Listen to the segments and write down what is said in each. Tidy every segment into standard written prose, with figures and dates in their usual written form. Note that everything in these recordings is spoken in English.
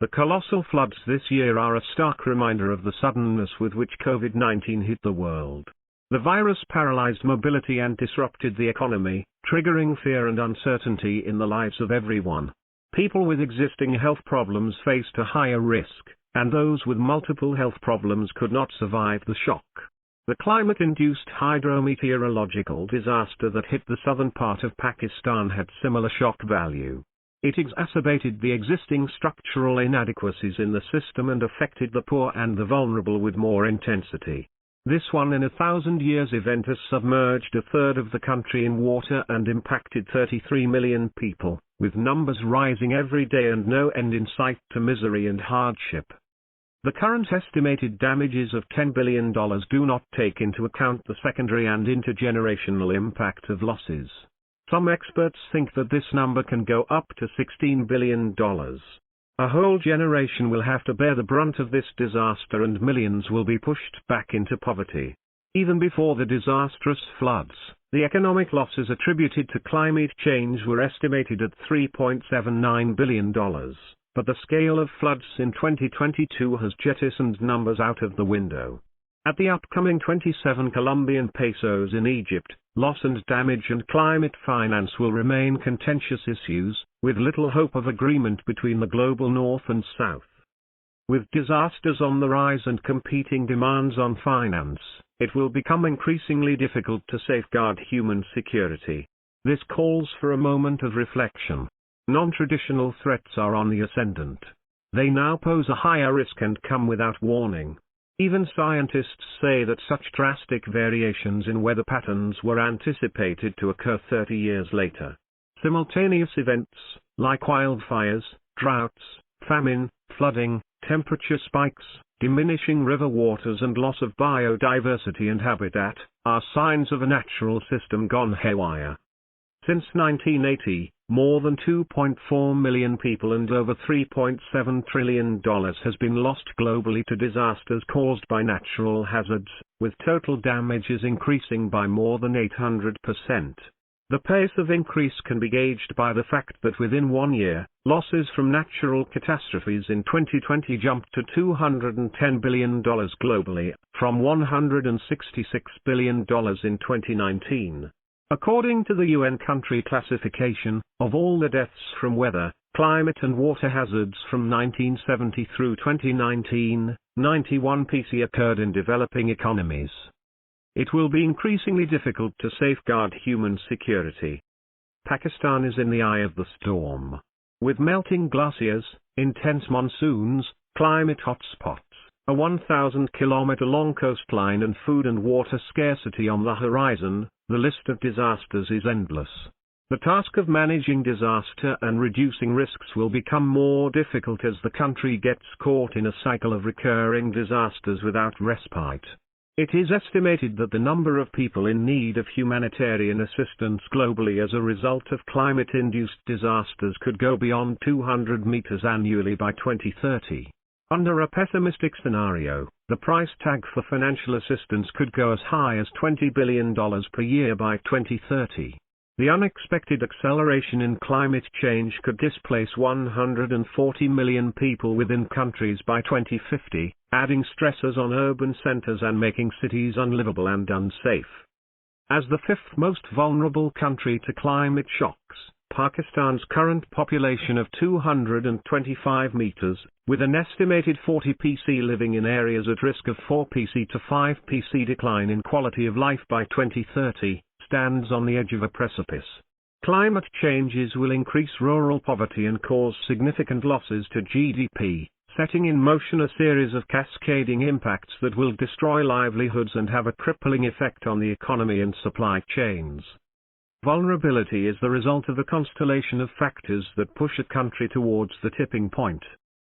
The colossal floods this year are a stark reminder of the suddenness with which COVID-19 hit the world. The virus paralyzed mobility and disrupted the economy, triggering fear and uncertainty in the lives of everyone. People with existing health problems faced a higher risk, and those with multiple health problems could not survive the shock. The climate-induced hydro-meteorological disaster that hit the southern part of Pakistan had similar shock value. It exacerbated the existing structural inadequacies in the system and affected the poor and the vulnerable with more intensity. This one-in-a-thousand-years event has submerged a third of the country in water and impacted 33 million people, with numbers rising every day and no end in sight to misery and hardship. The current estimated damages of $10 billion do not take into account the secondary and intergenerational impact of losses. Some experts think that this number can go up to $16 billion. A whole generation will have to bear the brunt of this disaster and millions will be pushed back into poverty. Even before the disastrous floods, the economic losses attributed to climate change were estimated at $3.79 billion, but the scale of floods in 2022 has jettisoned numbers out of the window. At the upcoming 27 Colombian pesos in Egypt, loss and damage and climate finance will remain contentious issues, with little hope of agreement between the global north and south. With disasters on the rise and competing demands on finance, it will become increasingly difficult to safeguard human security. This calls for a moment of reflection. Non-traditional threats are on the ascendant. They now pose a higher risk and come without warning. Even scientists say that such drastic variations in weather patterns were anticipated to occur 30 years later. Simultaneous events, like wildfires, droughts, famine, flooding, temperature spikes, diminishing river waters and loss of biodiversity and habitat, are signs of a natural system gone haywire. Since 1980, more than 2.4 million people and over $3.7 trillion has been lost globally to disasters caused by natural hazards, with total damages increasing by more than 800%. The pace of increase can be gauged by the fact that within 1 year, losses from natural catastrophes in 2020 jumped to $210 billion globally, from $166 billion in 2019. According to the UN country classification, of all the deaths from weather, climate and water hazards from 1970 through 2019, 91 PC occurred in developing economies. It will be increasingly difficult to safeguard human security. Pakistan is in the eye of the storm. With melting glaciers, intense monsoons, climate hotspots, a 1,000-kilometer-long coastline and food and water scarcity on the horizon, the list of disasters is endless. The task of managing disaster and reducing risks will become more difficult as the country gets caught in a cycle of recurring disasters without respite. It is estimated that the number of people in need of humanitarian assistance globally as a result of climate-induced disasters could go beyond 200 meters annually by 2030. Under a pessimistic scenario, the price tag for financial assistance could go as high as $20 billion per year by 2030. The unexpected acceleration in climate change could displace 140 million people within countries by 2050, adding stressors on urban centers and making cities unlivable and unsafe. As the fifth most vulnerable country to climate shocks, Pakistan's current population of 225 meters, with an estimated 40 PC living in areas at risk of 4 PC to 5 PC decline in quality of life by 2030, stands on the edge of a precipice. Climate changes will increase rural poverty and cause significant losses to GDP, setting in motion a series of cascading impacts that will destroy livelihoods and have a crippling effect on the economy and supply chains. Vulnerability is the result of a constellation of factors that push a country towards the tipping point.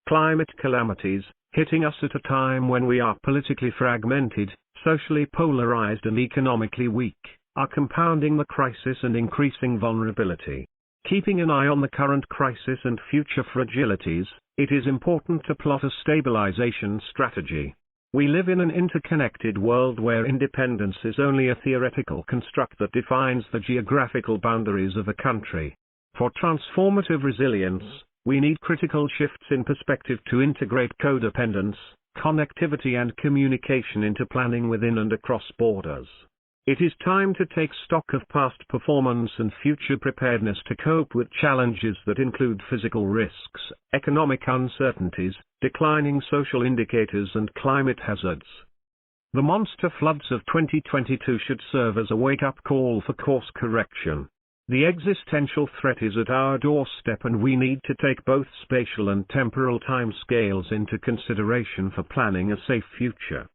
Climate calamities, hitting us at a time when we are politically fragmented, socially polarized and economically weak, are compounding the crisis and increasing vulnerability. Keeping an eye on the current crisis and future fragilities, it is important to plot a stabilization strategy. We live in an interconnected world where independence is only a theoretical construct that defines the geographical boundaries of a country. For transformative resilience, We need critical shifts in perspective to integrate codependence, connectivity and communication into planning within and across borders. It is time to take stock of past performance and future preparedness to cope with challenges that include physical risks, economic uncertainties, declining social indicators and climate hazards. The monster floods of 2022 should serve as a wake-up call for course correction. The existential threat is at our doorstep and we need to take both spatial and temporal timescales into consideration for planning a safe future.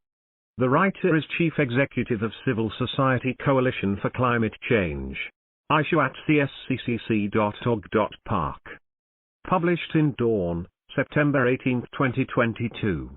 The writer is Chief Executive of Civil Society Coalition for Climate Change. 𝐂𝐨𝐝𝐞@csccc.org.park. Published in Dawn, September 18, 2022.